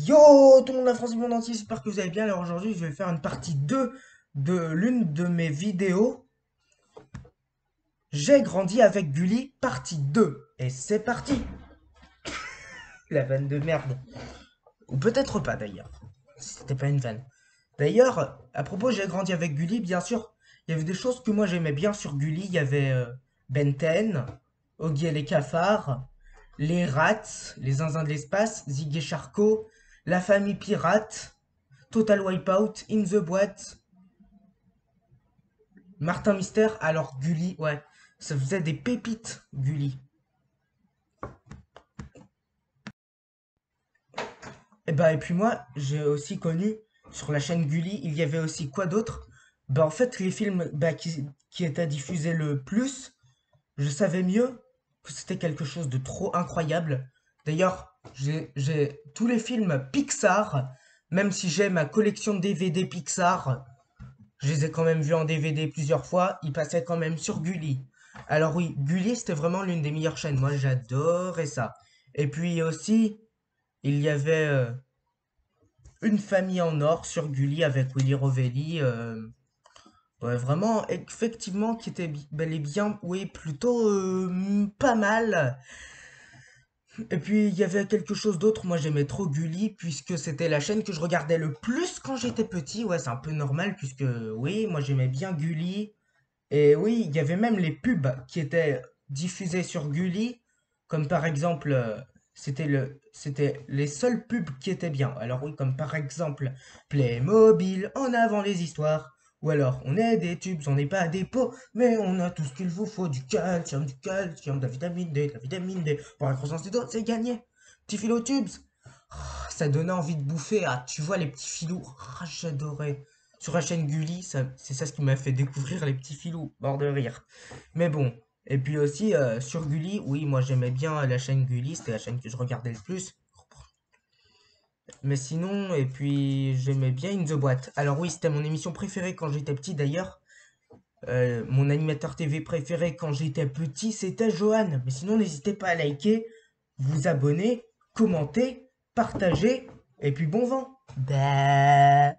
Yo, tout le monde de la France et du monde entier, j'espère que vous allez bien. Alors aujourd'hui, je vais faire une partie 2 de l'une de mes vidéos. J'ai grandi avec Gulli, partie 2. Et c'est parti. La vanne de merde. Ou peut-être pas d'ailleurs. C'était pas une vanne. D'ailleurs, à propos, j'ai grandi avec Gulli, bien sûr, il y avait des choses que moi j'aimais bien sur Gulli. Il y avait Ben 10, Oggy et les cafards, les rats, les zinzins de l'espace, Ziggy et Charcot, la famille pirate, Total Wipeout, In the Boîte, Martin Mystère, alors Gulli, ouais, ça faisait des pépites, Gulli. Et puis moi, j'ai aussi connu sur la chaîne Gulli, il y avait aussi quoi d'autre? En fait, les films qui étaient diffusés le plus, je savais mieux que c'était quelque chose de trop incroyable. D'ailleurs, j'ai tous les films Pixar, même si j'ai ma collection de DVD Pixar, je les ai quand même vus en DVD plusieurs fois, ils passaient quand même sur Gulli. Alors oui, Gulli, c'était vraiment l'une des meilleures chaînes. Moi, j'adorais ça. Et puis aussi, il y avait Une famille en or sur Gulli avec Willy Rovelli. Ouais, vraiment, effectivement, qui était bel et bien, oui, plutôt pas mal. Et puis, il y avait quelque chose d'autre. Moi, j'aimais trop Gulli, puisque c'était la chaîne que je regardais le plus quand j'étais petit. Ouais, c'est un peu normal, puisque, oui, moi, j'aimais bien Gulli. Et oui, il y avait même les pubs qui étaient diffusées sur Gulli, comme par exemple, c'était les seules pubs qui étaient bien. Alors oui, comme par exemple Playmobil, en avant les histoires. Ou alors, on est des tubes, on n'est pas des pots, mais on a tout ce qu'il vous faut, du calcium, de la vitamine D, de la vitamine D. Pour la croissance des dents, c'est gagné. Petit philo tubes. Ça donnait envie de bouffer. Ah, tu vois les petits filous. Ah, j'adorais. Sur la chaîne Gulli, c'est ça ce qui m'a fait découvrir les petits filous. Mort de rire. Mais bon. Et puis aussi, sur Gulli, oui, moi j'aimais bien la chaîne Gulli. C'était la chaîne que je regardais le plus. Mais sinon, et puis j'aimais bien In the Boîte. Alors oui, c'était mon émission préférée quand j'étais petit d'ailleurs. Mon animateur TV préféré quand j'étais petit, c'était Johan. Mais sinon, n'hésitez pas à liker, vous abonner, commenter, partager, et puis bon vent. Bah.